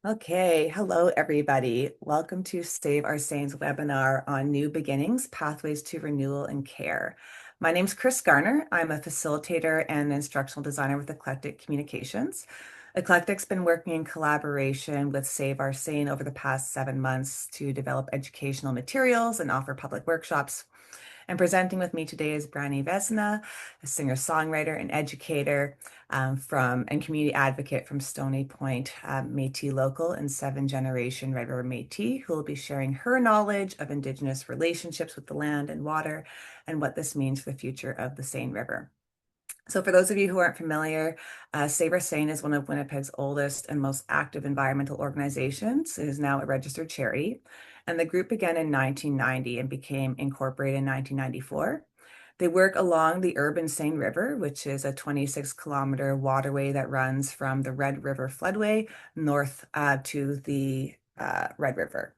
Okay, hello everybody. Welcome to Save Our Saints webinar on New Beginnings, Pathways to Renewal and Care. My name is Chris Garner. I'm a facilitator and instructional designer with Eclectic Communications. Eclectic's been working in collaboration with Save Our Saint over the past 7 months to develop educational materials and offer public workshops. And presenting with me today is Brani Vesna, a singer-songwriter and educator and community advocate from Stony Point Métis local and seven-generation Red River Métis, who will be sharing her knowledge of Indigenous relationships with the land and water and what this means for the future of the Seine River. So for those of you who aren't familiar, Save Our Seine is one of Winnipeg's oldest and most active environmental organizations. It is now a registered charity, and the group began in 1990 and became incorporated in 1994. They work along the urban Seine River, which is a 26-kilometer waterway that runs from the Red River floodway north to the Red River.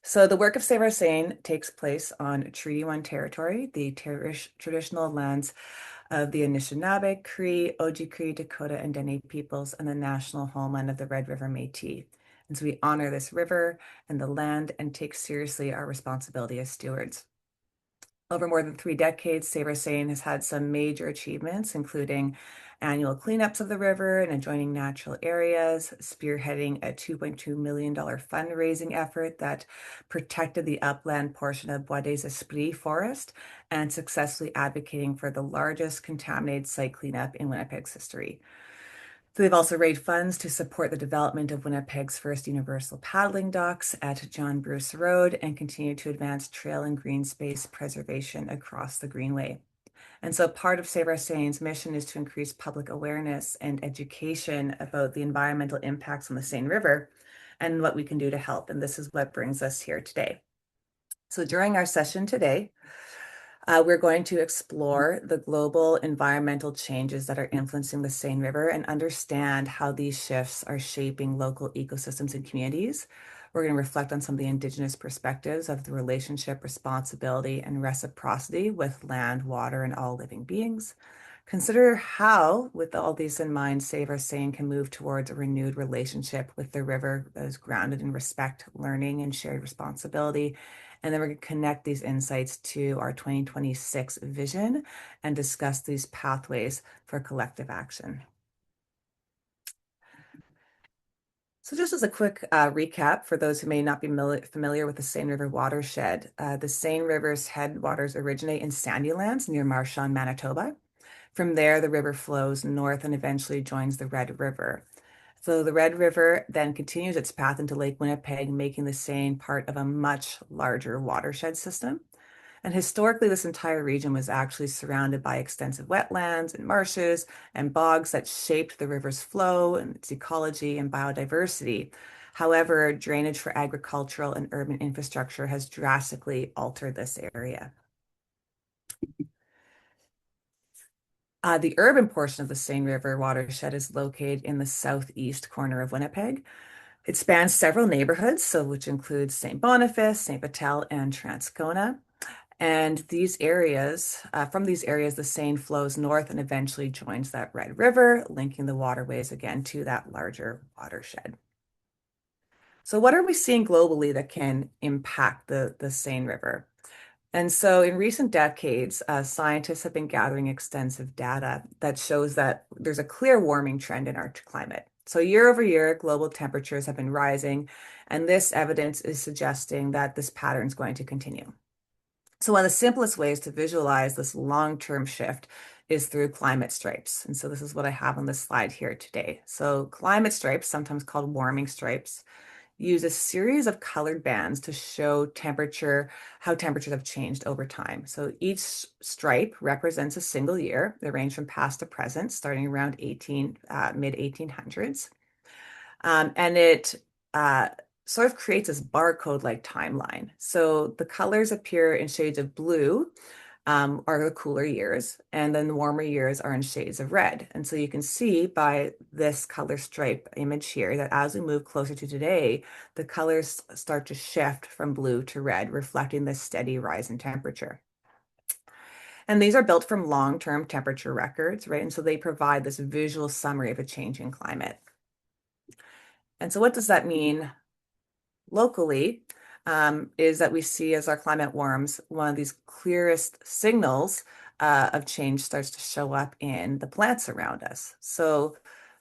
So the work of Save Our Seine takes place on Treaty 1 territory, the traditional lands of the Anishinaabe, Cree, Oji-Cree, Dakota, and Dene peoples, and the national homeland of the Red River Métis. And so we honor this river and the land and take seriously our responsibility as stewards. Over more than 3 decades, Save Our Seine has had some major achievements, including annual cleanups of the river and adjoining natural areas, spearheading a $2.2 million fundraising effort that protected the upland portion of Bois des Esprits forest, and successfully advocating for the largest contaminated site cleanup in Winnipeg's history. So they've also raised funds to support the development of Winnipeg's first universal paddling docks at John Bruce Road and continue to advance trail and green space preservation across the Greenway. And so part of Save Our Seine's mission is to increase public awareness and education about the environmental impacts on the Seine River and what we can do to help. And this is what brings us here today. So during our session today, we're going to explore the global environmental changes that are influencing the Seine River and understand how these shifts are shaping local ecosystems and communities. We're going to reflect on some of the Indigenous perspectives of the relationship, responsibility, and reciprocity with land, water, and all living beings. Consider how, with all these in mind, Save Our Seine can move towards a renewed relationship with the river that is grounded in respect, learning, and shared responsibility. And then we're going to connect these insights to our 2026 vision and discuss these pathways for collective action. So just as a quick recap for those who may not be familiar with the Seine River watershed, the Seine River's headwaters originate in Sandylands near Marchand, Manitoba. From there, the river flows north and eventually joins the Red River. So the Red River then continues its path into Lake Winnipeg, making the Seine part of a much larger watershed system. And historically, this entire region was actually surrounded by extensive wetlands and marshes and bogs that shaped the river's flow and its ecology and biodiversity. However, drainage for agricultural and urban infrastructure has drastically altered this area. The urban portion of the Seine River watershed is located in the southeast corner of Winnipeg. It spans several neighborhoods, which includes St. Boniface, St. Vital, and Transcona. And from these areas, the Seine flows north and eventually joins that Red River, linking the waterways again to that larger watershed. So what are we seeing globally that can impact the Seine River? And so in recent decades, scientists have been gathering extensive data that shows that there's a clear warming trend in our climate. So year over year, global temperatures have been rising, and this evidence is suggesting that this pattern is going to continue. So one of the simplest ways to visualize this long-term shift is through climate stripes. And so this is what I have on this slide here today. So climate stripes, sometimes called warming stripes, use a series of colored bands to show how temperatures have changed over time. So each stripe represents a single year. They range from past to present, starting around mid 1800s. And it sort of creates this barcode-like timeline. So the colors appear in shades of blue, are the cooler years, and then the warmer years are in shades of red. And so you can see by this color stripe image here that as we move closer to today, the colors start to shift from blue to red, reflecting this steady rise in temperature. And these are built from long-term temperature records, right? And so they provide this visual summary of a changing climate. And so what does that mean locally? Is that we see as our climate warms, one of these clearest signals of change starts to show up in the plants around us. So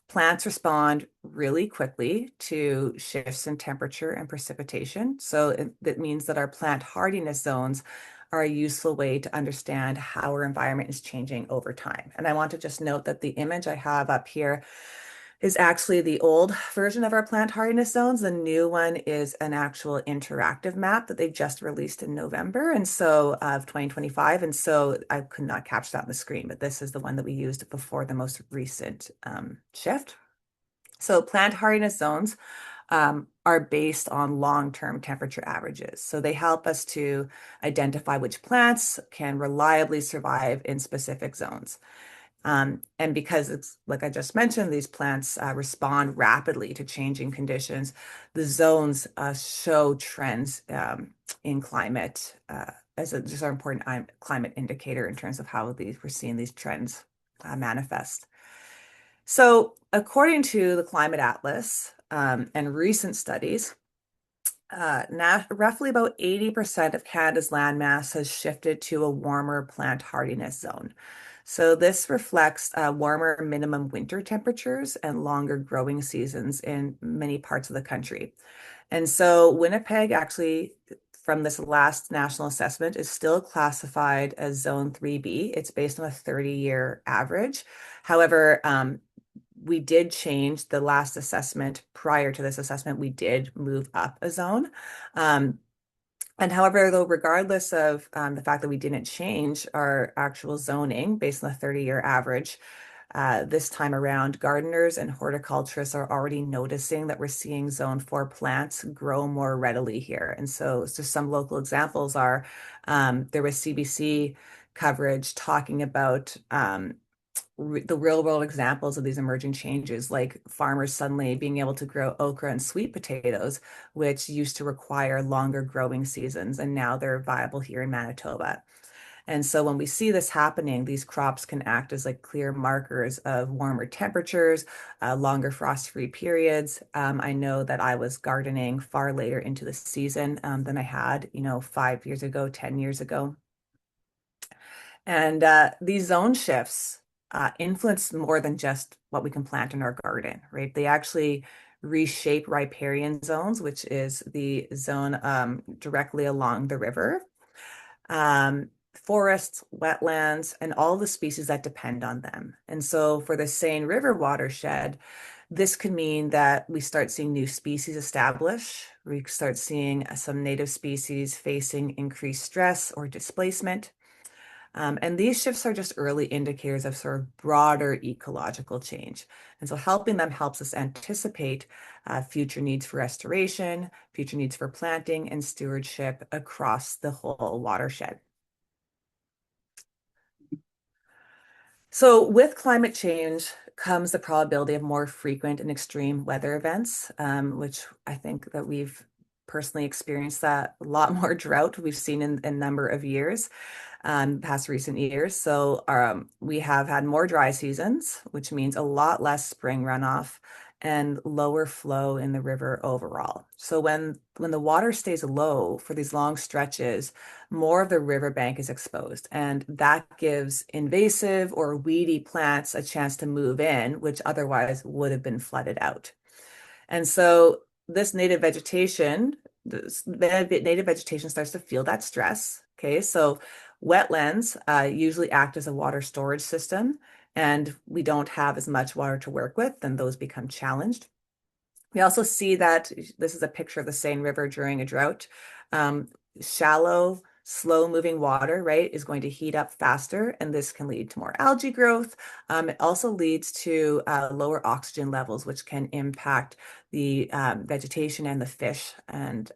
plants respond really quickly to shifts in temperature and precipitation. So that means that our plant hardiness zones are a useful way to understand how our environment is changing over time. And I want to just note that the image I have up here is actually the old version of our plant hardiness zones. The new one is an actual interactive map that they just released in November and so of 2025. And so I could not capture that on the screen, but this is the one that we used before the most recent shift. So plant hardiness zones are based on long-term temperature averages. So they help us to identify which plants can reliably survive in specific zones. And because it's like I just mentioned, these plants respond rapidly to changing conditions, the zones show trends in climate as just an important climate indicator in terms of how we're seeing these trends manifest. So according to the Climate Atlas and recent studies, roughly about 80% of Canada's landmass has shifted to a warmer plant hardiness zone. So this reflects warmer minimum winter temperatures and longer growing seasons in many parts of the country. And so Winnipeg actually, from this last national assessment, is still classified as Zone 3B. It's based on a 30-year average. However, we did change the last assessment. Prior to this assessment, we did move up a zone. And however, though, regardless of the fact that we didn't change our actual zoning based on the 30-year average, this time around, gardeners and horticulturists are already noticing that we're seeing Zone 4 plants grow more readily here. And so some local examples are there was CBC coverage talking about the real world examples of these emerging changes, like farmers suddenly being able to grow okra and sweet potatoes, which used to require longer growing seasons, and now they're viable here in Manitoba. And so when we see this happening, these crops can act as like clear markers of warmer temperatures, longer frost-free periods. I know that I was gardening far later into the season than I had, 5 years ago, 10 years ago. And these zone shifts influence more than just what we can plant in our garden, right? They actually reshape riparian zones, which is the zone directly along the river, forests, wetlands, and all the species that depend on them. And so for the Seine River watershed, this could mean that we start seeing new species establish. We start seeing some native species facing increased stress or displacement. And these shifts are just early indicators of sort of broader ecological change. And so helping them helps us anticipate future needs for restoration, future needs for planting and stewardship across the whole watershed. So with climate change comes the probability of more frequent and extreme weather events, which I think that we've personally experienced that a lot more drought we've seen in a number of years, past recent years. So we have had more dry seasons, which means a lot less spring runoff and lower flow in the river overall. So when the water stays low for these long stretches, more of the riverbank is exposed, and that gives invasive or weedy plants a chance to move in, which otherwise would have been flooded out. And so this native vegetation starts to feel that stress. Okay, so wetlands usually act as a water storage system, and we don't have as much water to work with, then those become challenged. We also see that this is a picture of the Seine River during a drought. Shallow, slow-moving water, right, is going to heat up faster, and this can lead to more algae growth. It also leads to lower oxygen levels, which can impact the vegetation and the fish and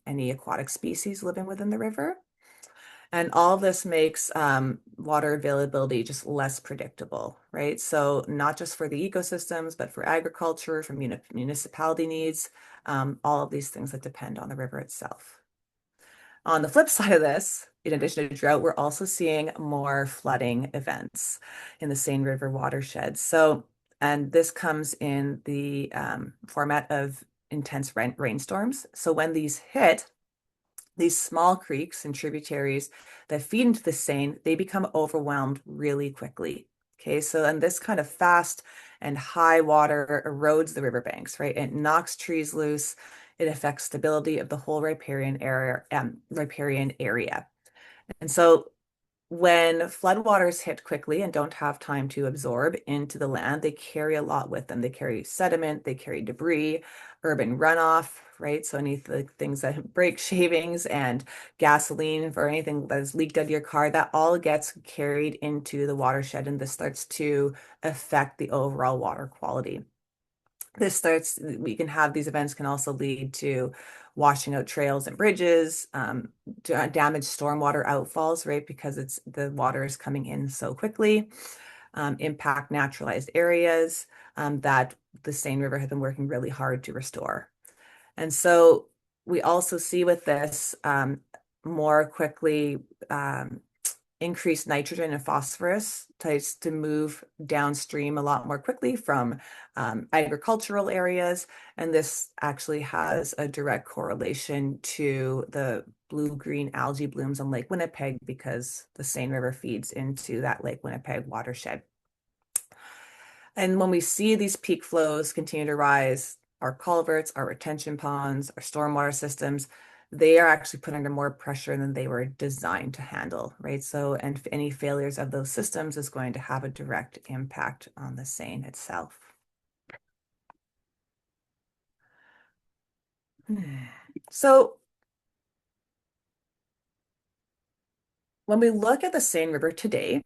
any aquatic species living within the river. And all this makes water availability just less predictable, right? So not just for the ecosystems, but for agriculture, for municipality needs, all of these things that depend on the river itself. On the flip side of this, in addition to drought, we're also seeing more flooding events in the Seine River watershed. So, and this comes in the format of intense rainstorms. So when these hit, these small creeks and tributaries that feed into the Seine, they become overwhelmed really quickly. Okay, so and this kind of fast and high water erodes the riverbanks, right? It knocks trees loose. It affects stability of the whole riparian area. And so when floodwaters hit quickly and don't have time to absorb into the land, they carry a lot with them. They carry sediment, they carry debris, urban runoff, right? So any things that break shavings and gasoline or anything that is leaked out of your car, that all gets carried into the watershed, and this starts to affect the overall water quality. We can have these events can also lead to washing out trails and bridges, damage stormwater outfalls, right? Because the water is coming in so quickly, impact naturalized areas that the Seine River has been working really hard to restore. And so we also see with this more quickly increased nitrogen and phosphorus tends to move downstream a lot more quickly from agricultural areas. And this actually has a direct correlation to the blue-green algae blooms on Lake Winnipeg because the Seine River feeds into that Lake Winnipeg watershed. And when we see these peak flows continue to rise, our culverts, our retention ponds, our stormwater systems, they are actually put under more pressure than they were designed to handle, right? So, and any failures of those systems is going to have a direct impact on the Seine itself. So when we look at the Seine River today,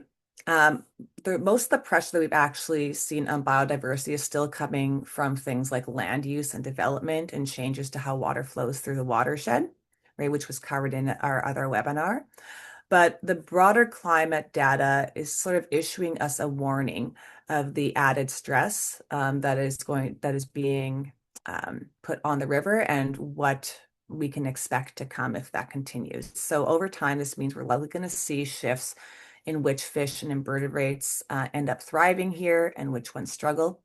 most of the pressure that we've actually seen on biodiversity is still coming from things like land use and development and changes to how water flows through the watershed, right, which was covered in our other webinar. But the broader climate data is sort of issuing us a warning of the added stress that is being put on the river and what we can expect to come if that continues. So over time, this means we're likely going to see shifts in which fish and invertebrates end up thriving here and which ones struggle.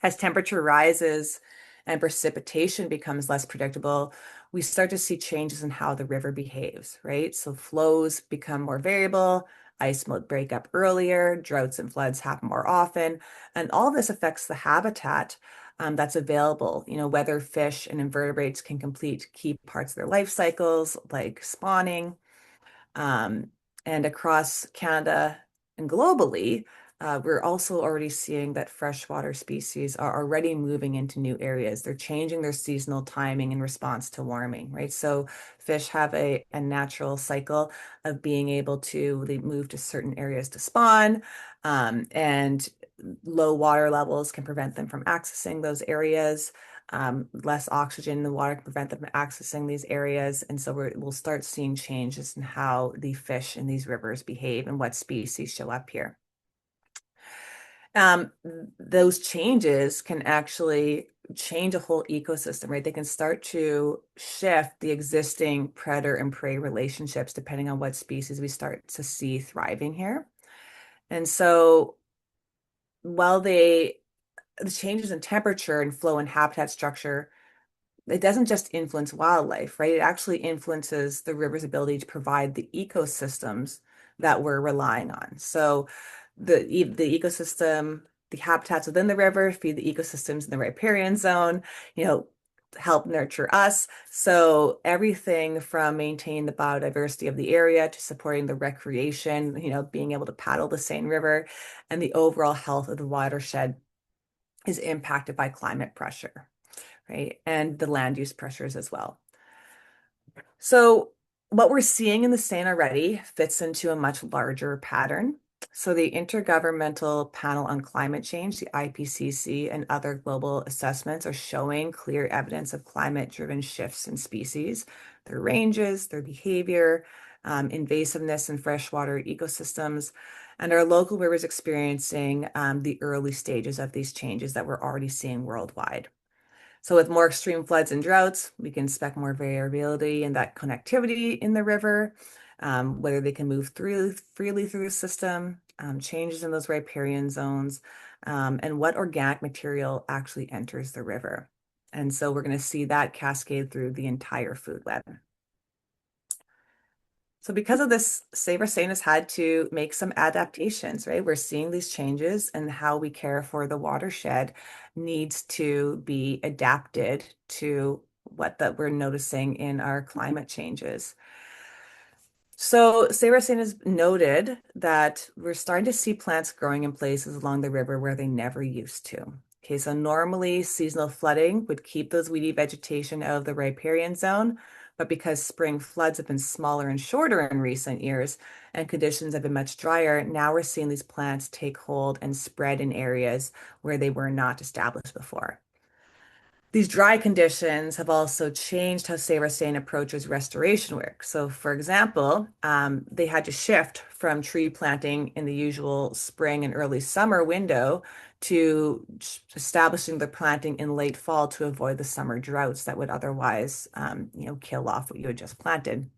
As temperature rises and precipitation becomes less predictable, we start to see changes in how the river behaves, right? So flows become more variable, ice might break up earlier, droughts and floods happen more often, and all this affects the habitat that's available, whether fish and invertebrates can complete key parts of their life cycles, like spawning, um, and across Canada and globally, we're also already seeing that freshwater species are already moving into new areas. They're changing their seasonal timing in response to warming, right? So fish have a natural cycle of being able to, they move to certain areas to spawn, and low water levels can prevent them from accessing those areas. Less oxygen in the water can prevent them from accessing these areas. And so we'll start seeing changes in how the fish in these rivers behave and what species show up here. Um, those changes can actually change a whole ecosystem, right? They can start to shift the existing predator and prey relationships depending on what species we start to see thriving here. And so while the changes in temperature and flow and habitat structure, it doesn't just influence wildlife, right? It actually influences the river's ability to provide the ecosystems that we're relying on. So the ecosystem, the habitats within the river feed the ecosystems in the riparian zone, help nurture us. So everything from maintaining the biodiversity of the area to supporting the recreation, being able to paddle the Seine River and the overall health of the watershed is impacted by climate pressure, right? And the land use pressures as well. So what we're seeing in the Seine already fits into a much larger pattern. So the Intergovernmental Panel on Climate Change, the IPCC, and other global assessments are showing clear evidence of climate-driven shifts in species, their ranges, their behavior, invasiveness in freshwater ecosystems, and our local rivers experiencing the early stages of these changes that we're already seeing worldwide. So with more extreme floods and droughts, we can expect more variability in that connectivity in the river, whether they can move freely through the system, changes in those riparian zones, and what organic material actually enters the river. And so we're going to see that cascade through the entire food web. So because of this, Save Our Sane has had to make some adaptations, right? We're seeing these changes, and how we care for the watershed needs to be adapted to what that we're noticing in our climate changes. So Sayra has noted that we're starting to see plants growing in places along the river where they never used to. Okay, so normally seasonal flooding would keep those weedy vegetation out of the riparian zone, but because spring floods have been smaller and shorter in recent years and conditions have been much drier, now we're seeing these plants take hold and spread in areas where they were not established before. These dry conditions have also changed how Save Our Sane approaches restoration work. So, for example, they had to shift from tree planting in the usual spring and early summer window to establishing the planting in late fall to avoid the summer droughts that would otherwise, kill off what you had just planted.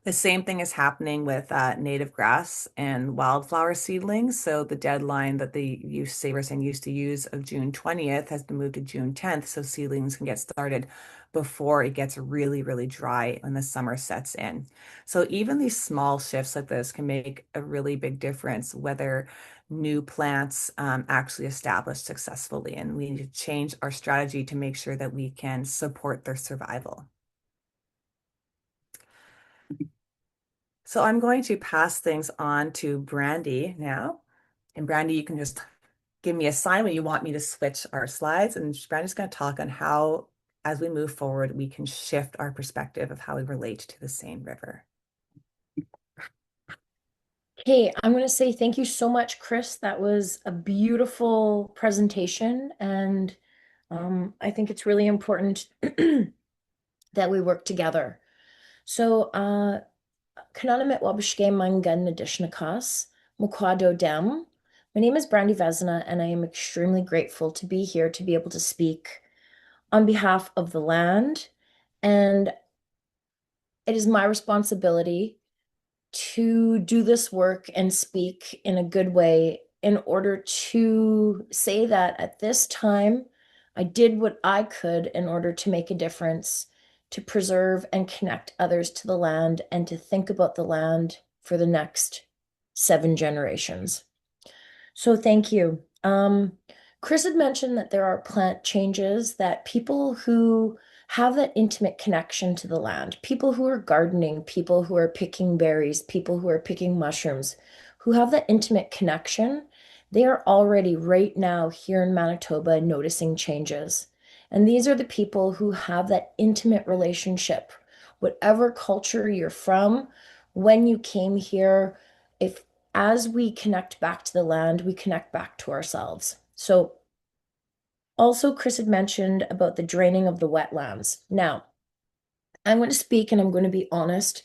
The same thing is happening with native grass and wildflower seedlings. So the deadline that the use savers and used to use of June 20th has been moved to June 10th, so seedlings can get started before it gets really, really dry when the summer sets in. So even these small shifts like this can make a really big difference whether new plants actually establish successfully. And we need to change our strategy to make sure that we can support their survival. So I'm going to pass things on to Brandy now. And Brandy, you can just give me a sign when you want me to switch our slides. And Brandy's going to talk on how, as we move forward, we can shift our perspective of how we relate to the Seine River. Hey, I'm going to say thank you so much, Chris. That was a beautiful presentation, and I think it's really important that we work together. So, Kananamet Wabashke Mangan Nadishnakas, Mukwado Dem. My name is Brandy Vezina, and I am extremely grateful to be here to be able to speak on behalf of the land. And it is my responsibility to do this work and speak in a good way in order to say that at this time, I did what I could in order to make a difference, to preserve and connect others to the land, and to think about the land for the next 7 generations. So thank you. Chris had mentioned that there are plant changes that people who have that intimate connection to the land, people who are gardening, people who are picking berries, people who are picking mushrooms, who have that intimate connection, they are already right now here in Manitoba noticing changes. And these are the people who have that intimate relationship. Whatever culture you're from, when you came here, if as we connect back to the land, we connect back to ourselves. So also Chris had mentioned about the draining of the wetlands. Now, I'm going to speak and I'm going to be honest,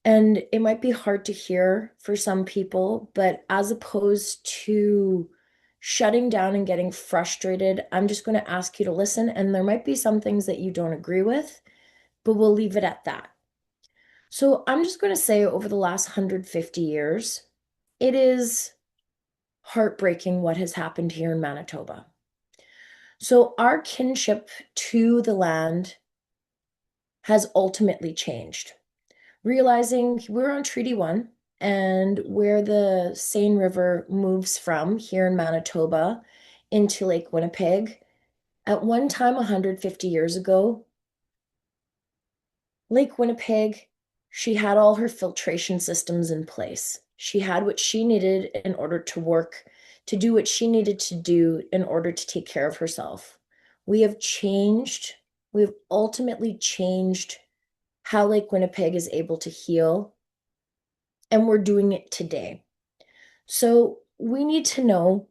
and it might be hard to hear for some people, but as opposed to shutting down and getting frustrated, I'm just going to ask you to listen, and there might be some things that you don't agree with, but we'll leave it at that. So I'm just going to say over the last 150 years, it is heartbreaking what has happened here in Manitoba. So our kinship to the land has ultimately changed. Realizing we're on Treaty 1 and where the Seine River moves from here in Manitoba into Lake Winnipeg, at one time 150 years ago, Lake Winnipeg, she had all her filtration systems in place. She had what she needed in order to work, to do what she needed to do in order to take care of herself. We have changed, we've ultimately changed how Lake Winnipeg is able to heal, and we're doing it today. So we need to know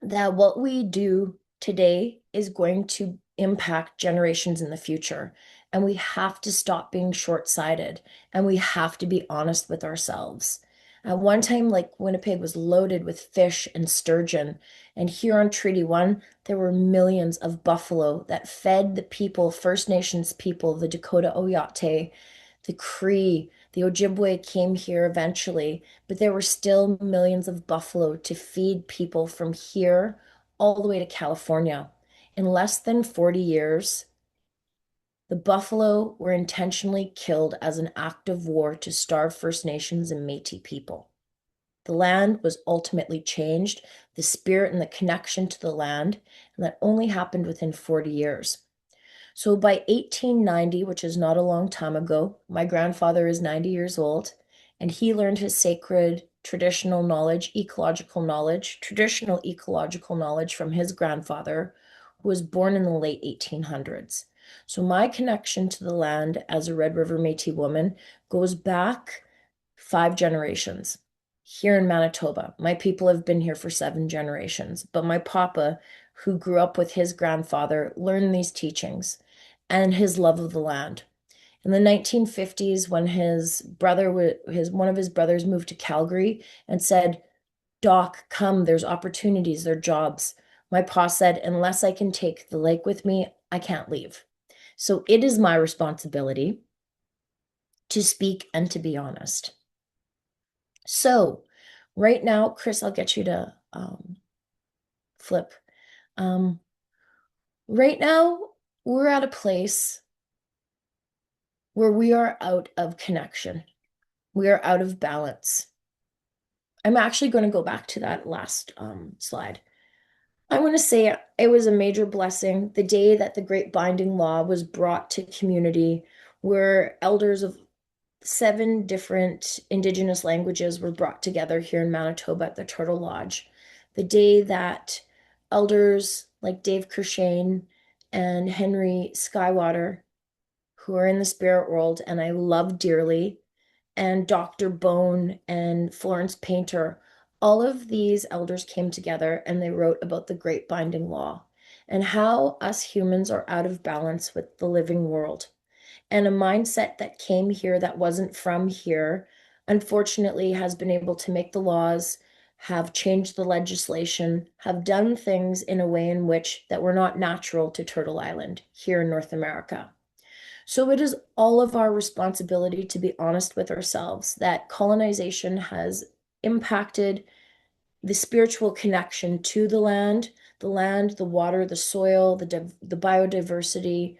that what we do today is going to impact generations in the future. And we have to stop being short-sighted, and we have to be honest with ourselves. At one time, like Winnipeg was loaded with fish and sturgeon. And here on Treaty 1, there were millions of buffalo that fed the people, First Nations people, the Dakota Oyate, the Cree, the Ojibwe came here eventually, but there were still millions of buffalo to feed people from here all the way to California. In less than 40 years, the buffalo were intentionally killed as an act of war to starve First Nations and Métis people. The land was ultimately changed, the spirit and the connection to the land, and that only happened within 40 years. So by 1890, which is not a long time ago, my grandfather is 90 years old, and he learned his sacred traditional ecological knowledge from his grandfather, who was born in the late 1800s. So my connection to the land as a Red River Métis woman goes back 5 generations. Here in Manitoba, my people have been here for 7 generations, but my papa, who grew up with his grandfather, learned these teachings and his love of the land. In the 1950s, when one of his brothers moved to Calgary and said, "Doc, come, there's opportunities, there are jobs." My pa said, "Unless I can take the lake with me, I can't leave." So it is my responsibility to speak and to be honest. So right now, Chris, I'll get you to flip. Um, right now, we're at a place where we are out of connection. We are out of balance. I'm actually going to go back to that last slide. I want to say it was a major blessing the day that the Great Binding Law was brought to community, where elders of 7 different Indigenous languages were brought together here in Manitoba at the Turtle Lodge. The day that elders like Dave Kershane and Henry Skywater, who are in the spirit world and I love dearly, and Dr. Bone and Florence Painter, all of these elders came together and they wrote about the Great Binding Law and how us humans are out of balance with the living world. And a mindset that came here that wasn't from here, unfortunately, has been able to make the laws, have changed the legislation, have done things in a way in which that were not natural to Turtle Island here in North America. So it is all of our responsibility to be honest with ourselves that colonization has impacted the spiritual connection to the land, the water, the soil, the biodiversity,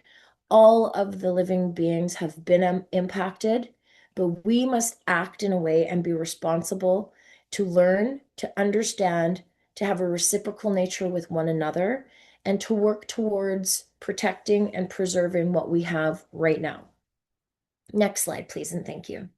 all of the living beings have been impacted, but we must act in a way and be responsible to learn, to understand, to have a reciprocal nature with one another, and to work towards protecting and preserving what we have right now. Next slide, please, and thank you.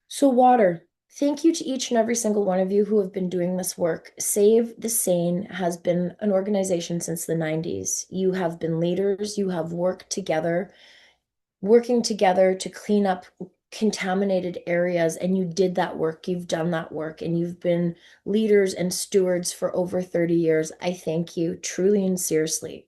So, water. Thank you to each and every single one of you who have been doing this work. Save the Seine has been an organization since the 90s. You have been leaders, you have worked together, working together to clean up contaminated areas, and you did that work, you've done that work, and you've been leaders and stewards for over 30 years. I thank you truly and seriously.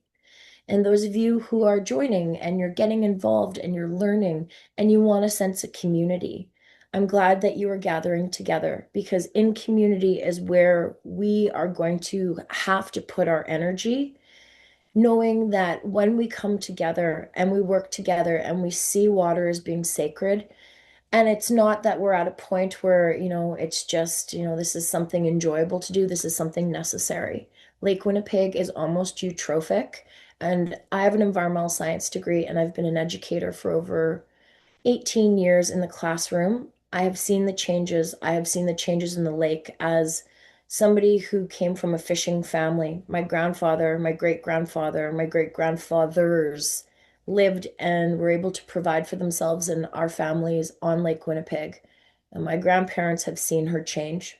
And those of you who are joining and you're getting involved and you're learning and you want a sense of community, I'm glad that you are gathering together because in community is where we are going to have to put our energy, knowing that when we come together and we work together and we see water as being sacred, and it's not that we're at a point where, it's just, this is something enjoyable to do. This is something necessary. Lake Winnipeg is almost eutrophic. And I have an environmental science degree and I've been an educator for over 18 years in the classroom. I have seen the changes. I have seen the changes in the lake as somebody who came from a fishing family. My grandfather, my great grandfather, my great grandfathers lived and were able to provide for themselves and our families on Lake Winnipeg. And my grandparents have seen her change.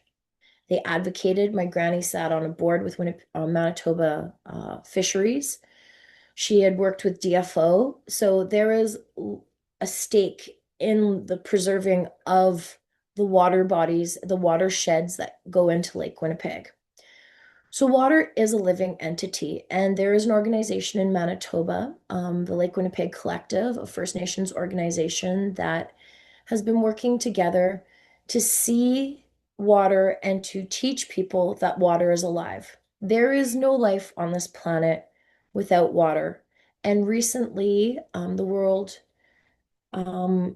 They advocated. My granny sat on a board with Manitoba Fisheries. She had worked with DFO. So there is a stake in the preserving of the water bodies, the watersheds that go into Lake Winnipeg. So water is a living entity, and there is an organization in Manitoba, the Lake Winnipeg Collective, a First Nations organization that has been working together to see water and to teach people that water is alive. There is no life on this planet without water. And recently,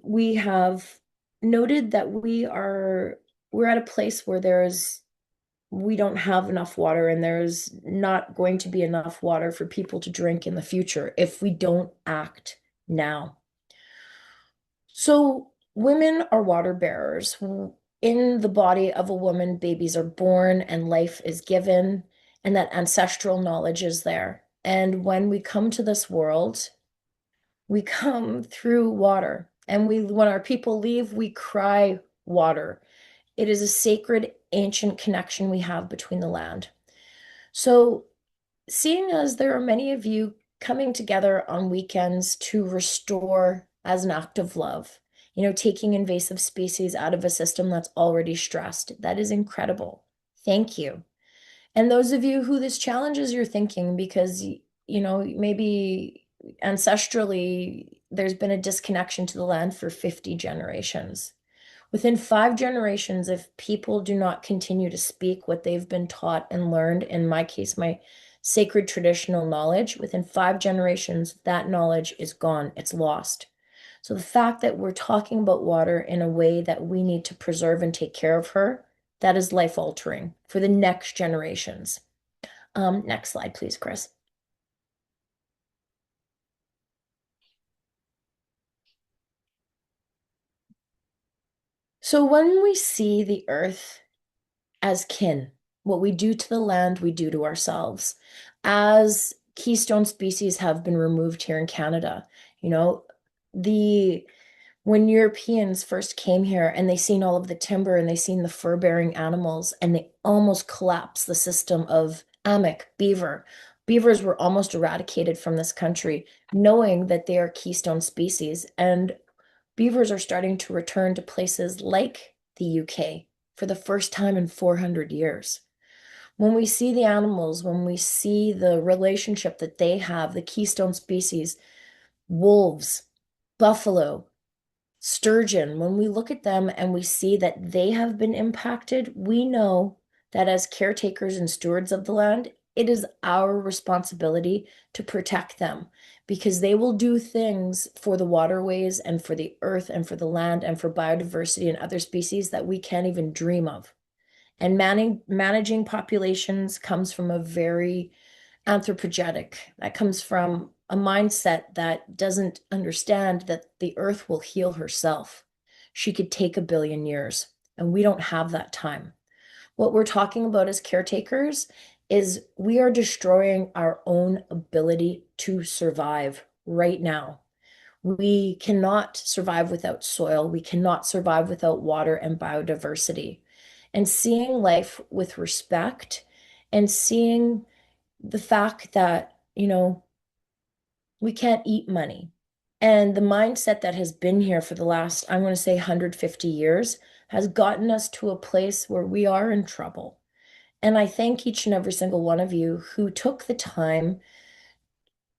we have noted that we're at a place where there is we don't have enough water, and there's not going to be enough water for people to drink in the future if we don't act now. So, women are water bearers. In the body of a woman, babies are born and life is given, and that ancestral knowledge is there. And when we come to this world, we come through water. And when our people leave, we cry water. It is a sacred, ancient connection we have between the land. So, seeing as there are many of you coming together on weekends to restore as an act of love, taking invasive species out of a system that's already stressed, that is incredible. Thank you. And those of you who this challenges your thinking because, maybe ancestrally there's been a disconnection to the land for 50 generations. Within 5 generations, if people do not continue to speak what they've been taught and learned, in my case, my sacred traditional knowledge, within 5 generations, that knowledge is gone, it's lost. So the fact that we're talking about water in a way that we need to preserve and take care of her, that is life altering for the next generations. Next slide, please, Chris. So when we see the earth as kin. What we do to the land, we do to ourselves. As keystone species have been removed here in Canada, you know, the when Europeans first came here and they seen all of the timber and they seen the fur-bearing animals and they almost collapsed the system of amok, beaver. Beavers were almost eradicated from this country, knowing that they are keystone species. And beavers are starting to return to places like the UK for the first time in 400 years. When we see the animals, when we see the relationship that they have, the keystone species, wolves, buffalo, sturgeon, when we look at them and we see that they have been impacted, we know that as caretakers and stewards of the land, it is our responsibility to protect them because they will do things for the waterways and for the earth and for the land and for biodiversity and other species that we can't even dream of. And managing populations comes from a very anthropogenic. That comes from a mindset that doesn't understand that the earth will heal herself. She could take 1 billion years, and we don't have that time. What we're talking about as caretakers is we are destroying our own ability to survive right now. We cannot survive without soil. We cannot survive without water and biodiversity. And seeing life with respect and seeing the fact that, we can't eat money. And the mindset that has been here for the last, I'm going to say 150 years has gotten us to a place where we are in trouble. And I thank each and every single one of you who took the time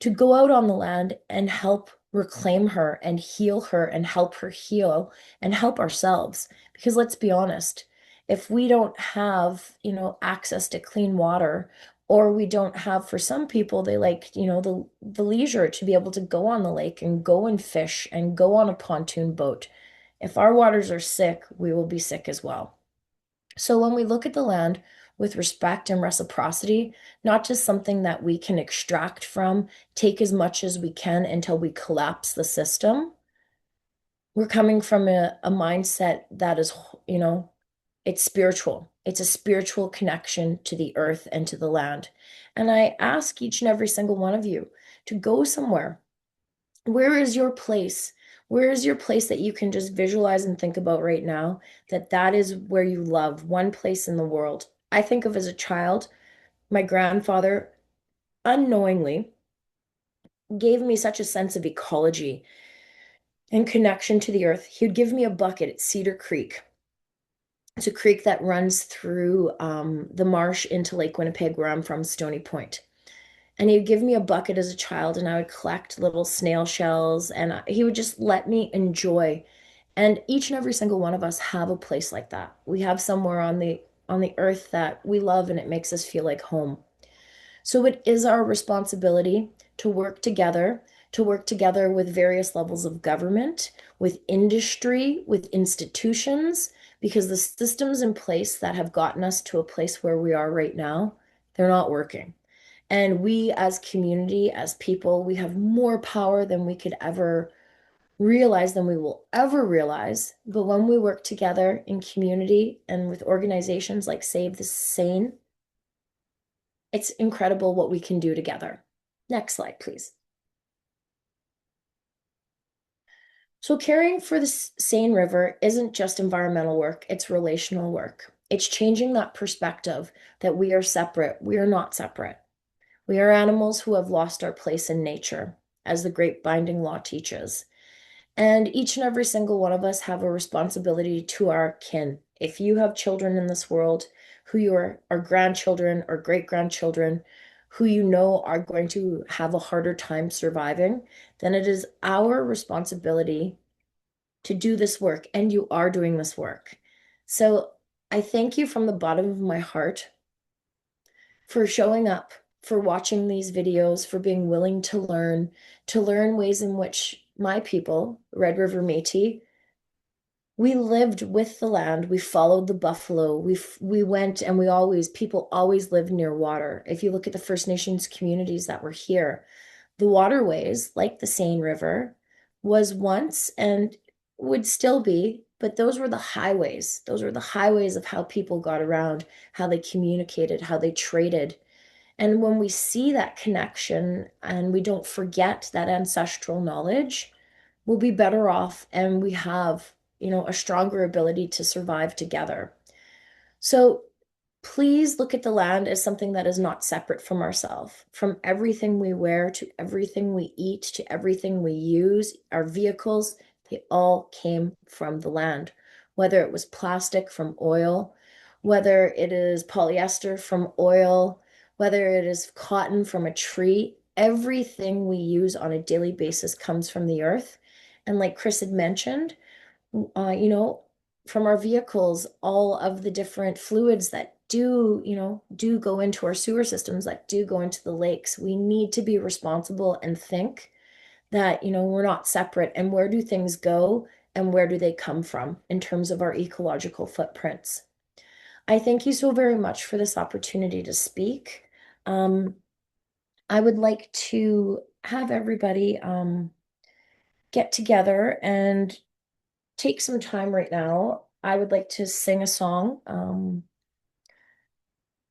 to go out on the land and help reclaim her and heal her and help her heal and help ourselves. Because let's be honest, if we don't have, access to clean water, or we don't have, for some people, they like, the leisure to be able to go on the lake and go and fish and go on a pontoon boat. If our waters are sick, we will be sick as well. So when we look at the land with respect and reciprocity, not just something that we can extract from, take as much as we can until we collapse the system, we're coming from a mindset that is, it's spiritual. It's a spiritual connection to the earth and to the land. And I ask each and every single one of you to go somewhere. Where is your place? Where is your place that you can just visualize and think about right now that is where you love, one place in the world? I think of as a child, my grandfather unknowingly gave me such a sense of ecology and connection to the earth. He would give me a bucket at Cedar Creek. It's a creek that runs through the marsh into Lake Winnipeg, where I'm from, Stony Point. And he'd give me a bucket as a child, and I would collect little snail shells, and he would just let me enjoy. And each and every single one of us have a place like that. We have somewhere on the earth that we love, and it makes us feel like home. So it is our responsibility to work together with various levels of government, with industry, with institutions, because the systems in place that have gotten us to a place where we are right now, they're not working. And we as community, as people, we have more power than we could ever realize, than we will ever realize. But when we work together in community and with organizations like Save the Sane, it's incredible what we can do together. Next slide, please. So caring for the Seine River isn't just environmental work, it's relational work. It's changing that perspective that we are separate. We are not separate. We are animals who have lost our place in nature, as the great binding law teaches. And each and every single one of us have a responsibility to our kin. If you have children in this world who you are grandchildren or great grandchildren who you know are going to have a harder time surviving, then it is our responsibility to do this work. And you are doing this work. So I thank you from the bottom of my heart for showing up, for watching these videos, for being willing to learn ways in which my people, Red River Métis, we lived with the land. We followed the buffalo. We went and people always lived near water. If you look at the First Nations communities that were here, the waterways, like the Seine River, was once and would still be, but those were the highways. Those were the highways of how people got around, how they communicated, how they traded. And when we see that connection and we don't forget that ancestral knowledge, we'll be better off and we have, a stronger ability to survive together. So please look at the land as something that is not separate from ourselves. From everything we wear to everything we eat to everything we use, our vehicles, they all came from the land. Whether it was plastic from oil, whether it is polyester from oil, whether it is cotton from a tree, everything we use on a daily basis comes from the earth. And like Chris had mentioned, uh, you know, from our vehicles, all of the different fluids that do go into our sewer systems, that do go into the lakes. We need to be responsible and think that, we're not separate. And where do things go and where do they come from in terms of our ecological footprints? I thank you so very much for this opportunity to speak. Um, I would like to have everybody get together and take some time right now. I would like to sing a song.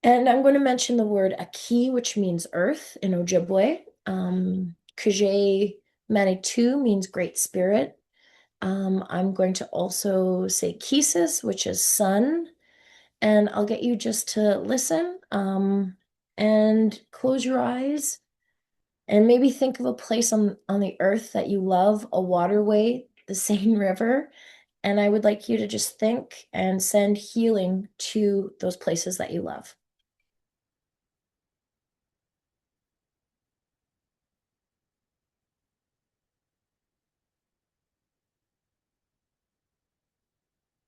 And I'm going to mention the word Aki, which means earth in Ojibwe. Kuje Manitou means great spirit. I'm going to also say Kisis, which is sun. And I'll get you just to listen and close your eyes and maybe think of a place on the earth that you love, a waterway, the Seine River. And I would like you to just think and send healing to those places that you love.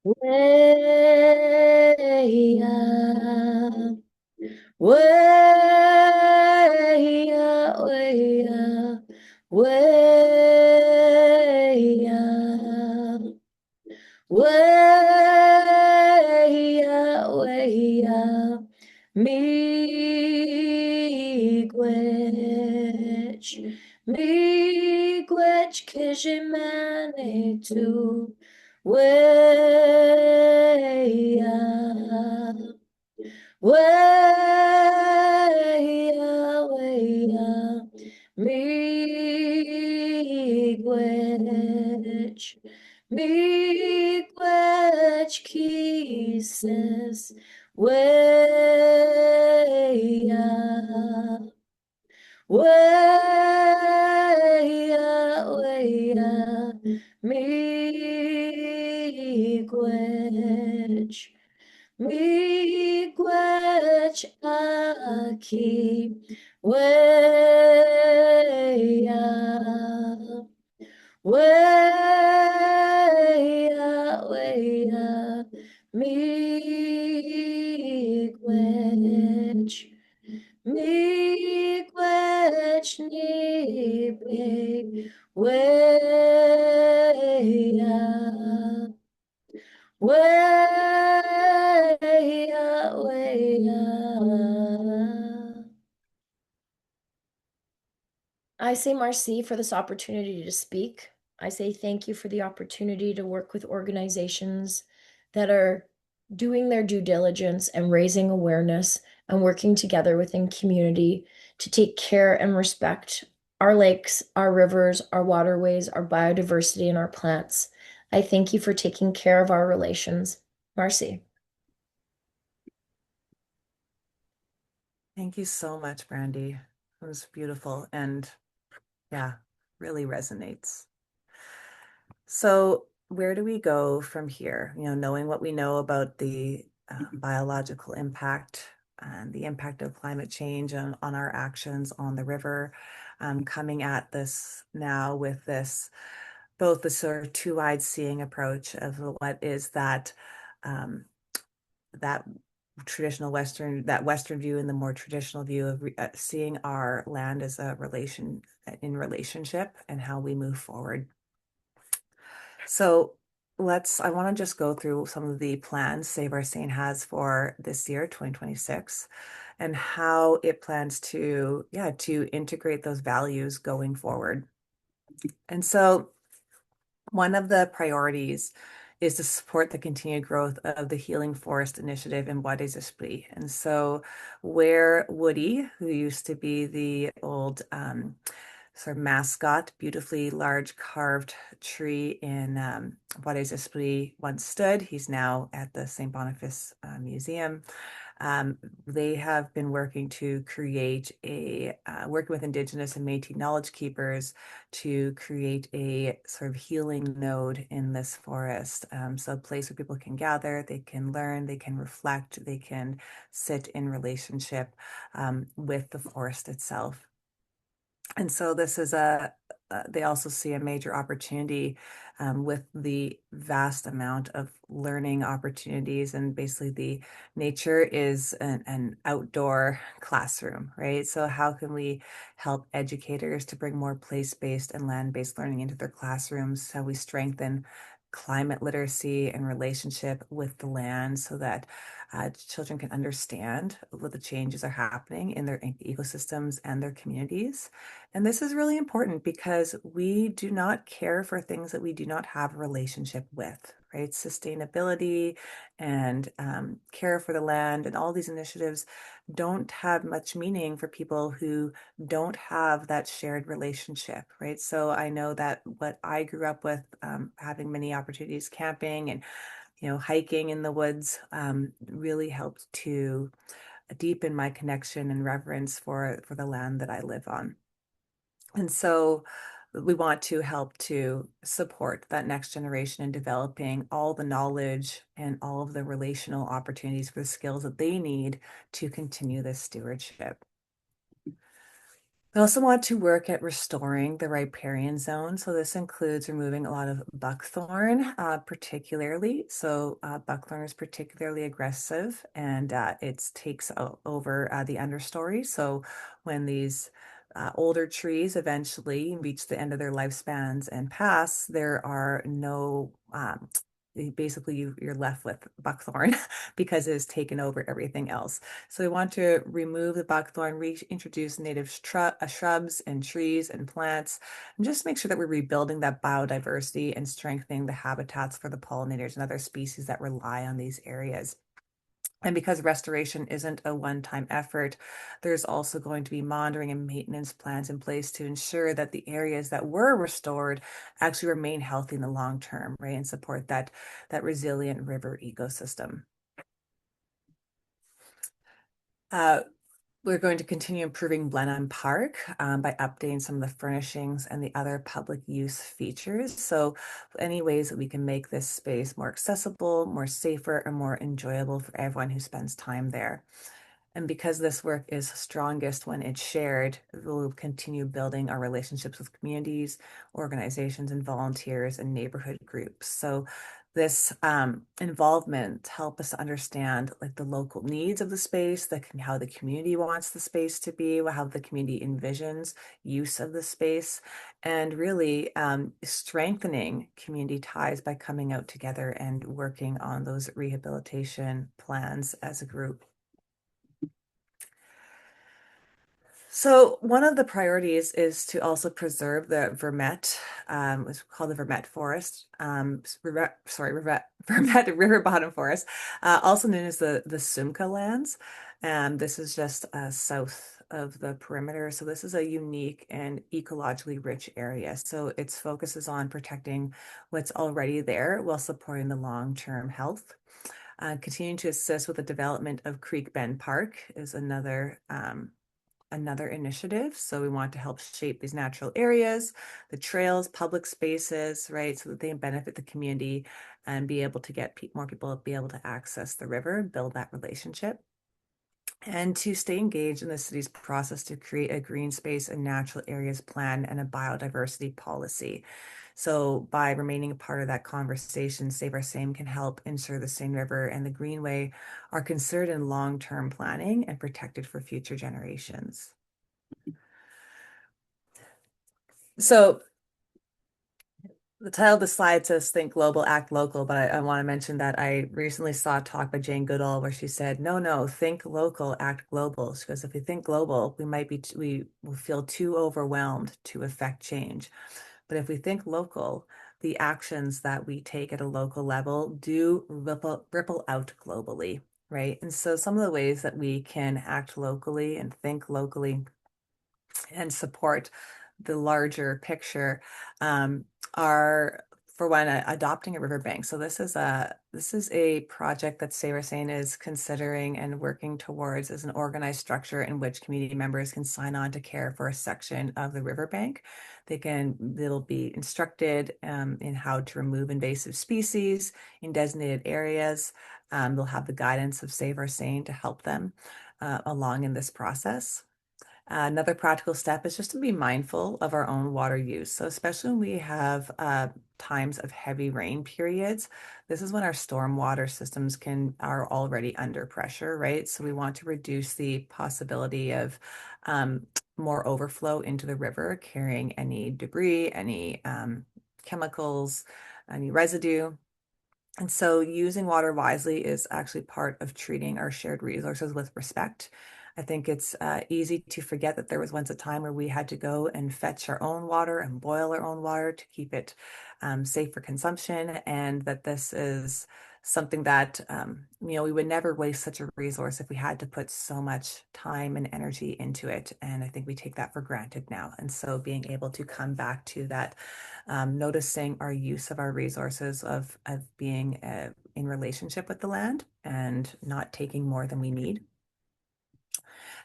Way up, way up, way up, way up, way up, miigwech kishimane tu, way up. Way up, miigwech kisses, way up, way up, miigwech. Miigwech aki way up, way up, miigwech, miigwech nibe way up. Way I say merci for this opportunity to speak. I say thank you for the opportunity to work with organizations that are doing their due diligence and raising awareness and working together within community to take care and respect our lakes, our rivers, our waterways, our biodiversity, and our plants. I thank you for taking care of our relations. Marcy. Thank you so much, Brandy. It was beautiful and yeah, really resonates. So, where do we go from here? Knowing what we know about the biological impact and the impact of climate change on our actions on the river, coming at this now with this both the sort of two-eyed seeing approach of what is um, that that Western view and the more traditional view of seeing our land as a relation in relationship and how we move forward. So I want to just go through some of the plans Save Our Seine has for this year, 2026, and how it plans to integrate those values going forward. And so one of the priorities is to support the continued growth of the Healing Forest Initiative in Bois des Esprits. And so where Woody, who used to be the old sort of mascot, beautifully large carved tree in Bois des Esprits once stood, he's now at the St. Boniface Museum. They have been working to create working with Indigenous and Métis knowledge keepers to create a sort of healing node in this forest. So a place where people can gather, they can learn, they can reflect, they can sit in relationship with the forest itself. And so they also see a major opportunity with the vast amount of learning opportunities. And basically, the nature is an outdoor classroom, right? So, how can we help educators to bring more place-based and land-based learning into their classrooms? How we strengthen climate literacy and relationship with the land so that children can understand what the changes are happening in their ecosystems and their communities. And this is really important because we do not care for things that we do not have a relationship with, right? Sustainability and care for the land and all these initiatives don't have much meaning for people who don't have that shared relationship, right? So I know that what I grew up with, having many opportunities camping and hiking in the woods, really helped to deepen my connection and reverence for the land that I live on. And so we want to help to support that next generation in developing all the knowledge and all of the relational opportunities for the skills that they need to continue this stewardship. We also want to work at restoring the riparian zone. So this includes removing a lot of buckthorn, particularly. So buckthorn is particularly aggressive and it takes over the understory. So when these older trees eventually reach the end of their lifespans and pass, there are no basically you're left with buckthorn because it has taken over everything else. So we want to remove the buckthorn, reintroduce native shrubs and trees and plants, and just make sure that we're rebuilding that biodiversity and strengthening the habitats for the pollinators and other species that rely on these areas. And because restoration isn't a one-time effort, there's also going to be monitoring and maintenance plans in place to ensure that the areas that were restored actually remain healthy in the long term, right? And support that resilient river ecosystem. Uh, We're going to continue improving Blenheim Park by updating some of the furnishings and the other public use features. So any ways that we can make this space more accessible, more safer, and more enjoyable for everyone who spends time there. And because this work is strongest when it's shared, we'll continue building our relationships with communities, organizations, and volunteers and neighborhood groups. So this involvement help us to understand like the local needs of the space, how the community wants the space to be, how the community envisions use of the space, and really strengthening community ties by coming out together and working on those rehabilitation plans as a group. So one of the priorities is to also preserve the vermet, it's called the vermet forest, vermet river bottom forest, also known as the Sumca lands. And this is just south of the perimeter. So this is a unique and ecologically rich area. So its focus is on protecting what's already there while supporting the long-term health. Continuing to assist with the development of Creek Bend Park is another initiative. So we want to help shape these natural areas, the trails, public spaces, right, so that they benefit the community and be able to get more people be able to access the river, build that relationship. And to stay engaged in the city's process to create a green space and natural areas plan and a biodiversity policy. So by remaining a part of that conversation, Save Our Seine can help ensure the Seine River and the Greenway are considered in long-term planning and protected for future generations. So the title of the slide says Think Global, Act Local, but I want to mention that I recently saw a talk by Jane Goodall where she said, no, no, think local, act global. She goes, if we think global, we will feel too overwhelmed to affect change. But if we think local, the actions that we take at a local level do ripple out globally, right? And so some of the ways that we can act locally and think locally and support the larger picture are for one adopting a riverbank. So this is a project that Save Our Seine is considering and working towards as an organized structure in which community members can sign on to care for a section of the riverbank. They'll be instructed in how to remove invasive species in designated areas. They'll have the guidance of Save Our Seine to help them along in this process. Another practical step is just to be mindful of our own water use. So especially when we have times of heavy rain periods, this is when our stormwater systems are already under pressure, right? So we want to reduce the possibility of more overflow into the river, carrying any debris, any chemicals, any residue. And so using water wisely is actually part of treating our shared resources with respect. I think it's easy to forget that there was once a time where we had to go and fetch our own water and boil our own water to keep it safe for consumption, and that this is something that we would never waste such a resource if we had to put so much time and energy into it. And I think we take that for granted now. And so being able to come back to that, noticing our use of our resources of being in relationship with the land and not taking more than we need.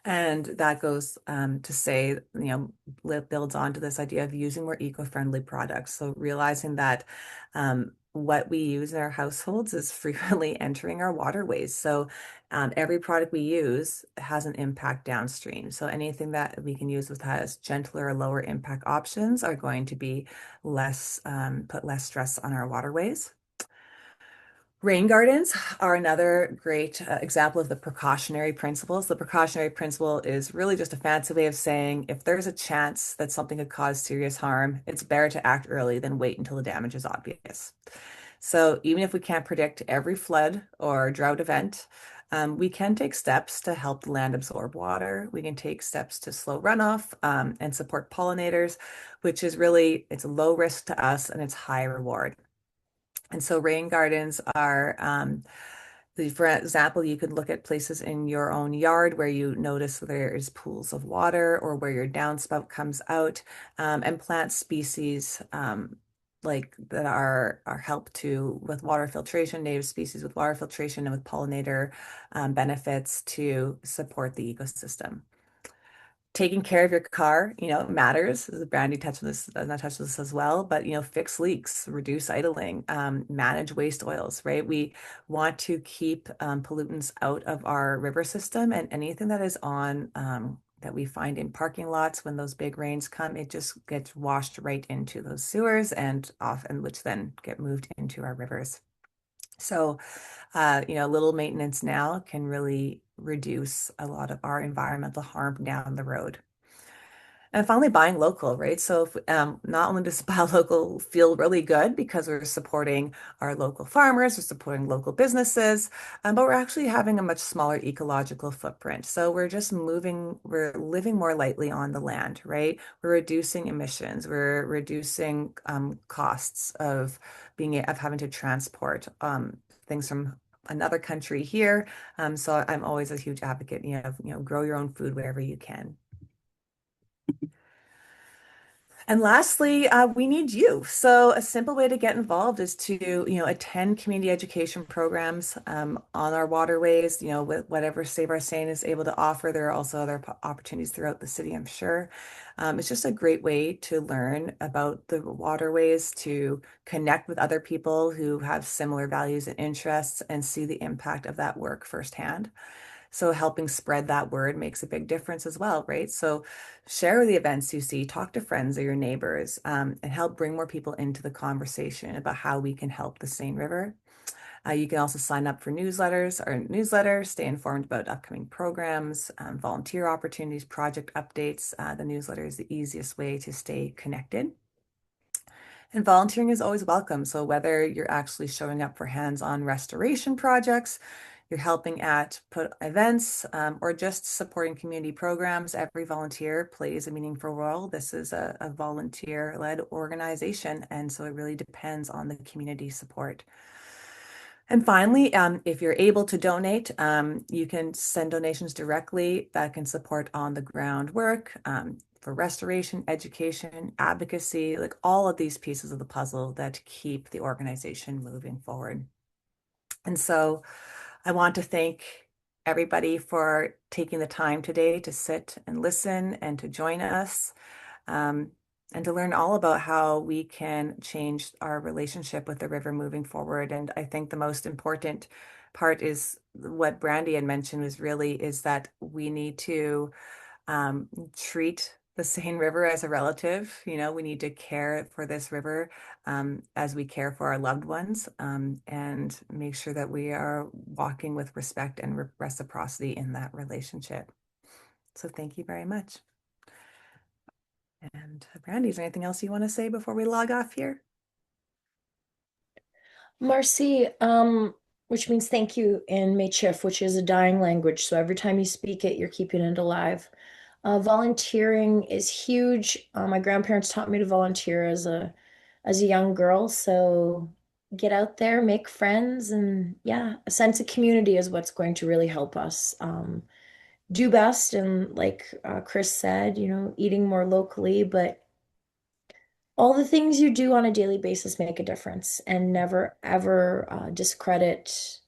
And that goes to say, builds onto this idea of using more eco-friendly products. So realizing that what we use in our households is frequently entering our waterways. So every product we use has an impact downstream. So anything that we can use with has gentler or lower impact options are going to be put less stress on our waterways. Rain gardens are another great example of the precautionary principles. The precautionary principle is really just a fancy way of saying if there's a chance that something could cause serious harm, it's better to act early than wait until the damage is obvious. So even if we can't predict every flood or drought event, we can take steps to help the land absorb water. We can take steps to slow runoff and support pollinators, which is really, it's low risk to us and it's high reward. And so rain gardens are, for example, you could look at places in your own yard where you notice there is pools of water or where your downspout comes out, and plant species like that are help to with water filtration, native species with water filtration and with pollinator benefits to support the ecosystem. Taking care of your car, matters. Brandy touched on this, and I touched on this as well, but, fix leaks, reduce idling, manage waste oils, right? We want to keep pollutants out of our river system, and anything that is that we find in parking lots when those big rains come, it just gets washed right into those sewers and which then get moved into our rivers. So, little maintenance now can really reduce a lot of our environmental harm down the road. And finally, buying local, right? So if, not only does buy local feel really good because we're supporting our local farmers, we're supporting local businesses, but we're actually having a much smaller ecological footprint. So we're just moving, we're living more lightly on the land, right? We're reducing emissions, we're reducing costs of of having to transport things from another country here. So I'm always a huge advocate, grow your own food wherever you can. And lastly, we need you. So a simple way to get involved is to, attend community education programs on our waterways, with whatever Save Our Seine is able to offer. There are also other opportunities throughout the city, I'm sure. It's just a great way to learn about the waterways, to connect with other people who have similar values and interests and see the impact of that work firsthand. So helping spread that word makes a big difference as well, right? So share the events you see, talk to friends or your neighbors, and help bring more people into the conversation about how we can help the Seine River. You can also sign up for newsletters, stay informed about upcoming programs, volunteer opportunities, project updates. The newsletter is the easiest way to stay connected. And volunteering is always welcome. So whether you're actually showing up for hands-on restoration projects, you're helping at put events, or just supporting community programs, every volunteer plays a meaningful role. This is a volunteer-led organization, and so it really depends on the community support. And finally, if you're able to donate, you can send donations directly that can support on the ground work, for restoration, education, advocacy, like all of these pieces of the puzzle that keep the organization moving forward. And so I want to thank everybody for taking the time today to sit and listen and to join us, um, and to learn all about how we can change our relationship with the river moving forward. And I think the most important part is what Brandy had mentioned is that we need to treat the Seine River as a relative. We need to care for this river as we care for our loved ones, and make sure that we are walking with respect and reciprocity in that relationship. So thank you very much. And Brandy, is there anything else you want to say before we log off here? Marcy, which means thank you in Machif, which is a dying language. So every time you speak it, you're keeping it alive. Volunteering is huge. My grandparents taught me to volunteer as a young girl. So get out there, make friends, and yeah, a sense of community is what's going to really help us do best. And like Chris said, eating more locally, but all the things you do on a daily basis make a difference, and never ever discredit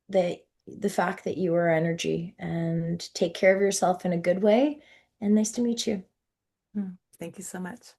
the fact that you are energy, and take care of yourself in a good way. And nice to meet you. Thank you so much.